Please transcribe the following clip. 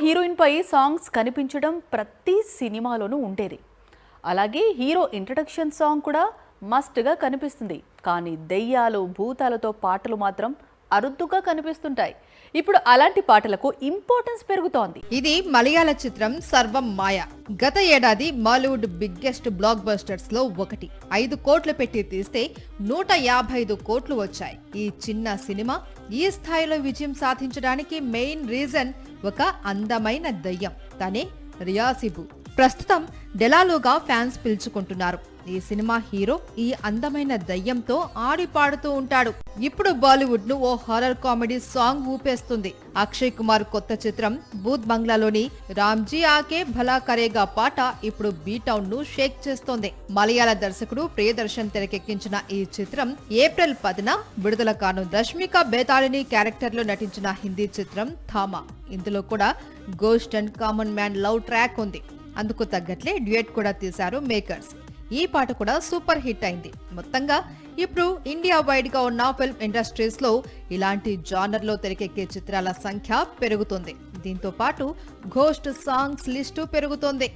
Heroine పై songs కనిపించడం ప్రతి సినిమాలోనూ ఉండేది. అలాగే హీరో ఇంట్రడక్షన్ సాంగ్ కూడా మస్ట్గా కనిపిస్తుంది. కానీ దెయ్యాలు భూతాలతో పాటలు మాత్రం అరుదుగా కనిపిస్తుంటాయి. ఇప్పుడు అలాంటి పాటలకు ఇంపార్టెన్స్ పెరుగుతోంది. ఇది మలయాళ చిత్రం సర్వం మాయ. గత ఏడాది బాలీవుడ్ బిగ్గెస్ట్ బ్లాక్ బస్టర్స్ లో ఒకటి. 5 కోట్లు పెట్టి తీస్తే 155 కోట్లు వచ్చాయి. ఈ చిన్న సినిమా ఈ స్థాయిలో విజయం సాధించడానికి మెయిన్ రీజన్ ఒక అందమైన దయ్యం. తనే రియాసిబు. ప్రస్తుతం డెలాలోగా ఫ్యాన్స్ పిలుచుకుంటున్నారు. ఈ సినిమా హీరో ఈ అందమైన దయ్యంతో ఆడి పాడుతూ ఉంటాడు. ఇప్పుడు బాలీవుడ్ ను ఓ హారర్ కామెడీ సాంగ్ ఊపేస్తుంది. అక్షయ్ కుమార్ కొత్త చిత్రం భూత్ బంగ్లాలోని రామ్జీ ఆకే భలా కరేగా పాట ఇప్పుడు బీ టౌన్ ను షేక్ చేస్తోంది. మలయాళ దర్శకుడు ప్రియదర్శన్ తెరకెక్కించిన ఈ చిత్రం ఏప్రిల్ 10న విడుదల కానుంది. రష్మిక బేతాళిని క్యారెక్టర్ లో నటించిన హిందీ చిత్రం థామా. ఇందులో కూడా ghost and common man love track ఉంది. అందుకు తగ్గట్లే డ్యూయట్ కూడా తీశారు మేకర్స్. ఈ పాట కూడా సూపర్ హిట్ అయింది. మొత్తంగా ఇప్పుడు ఇండియా వైడ్ గా ఉన్న ఫిల్మ్ ఇండస్ట్రీస్ లో ఇలాంటి జానర్ లో తెరకెక్కే చిత్రాల సంఖ్య పెరుగుతుంది. దీంతో పాటు ఘోస్ట్ సాంగ్స్ లిస్టు పెరుగుతోంది.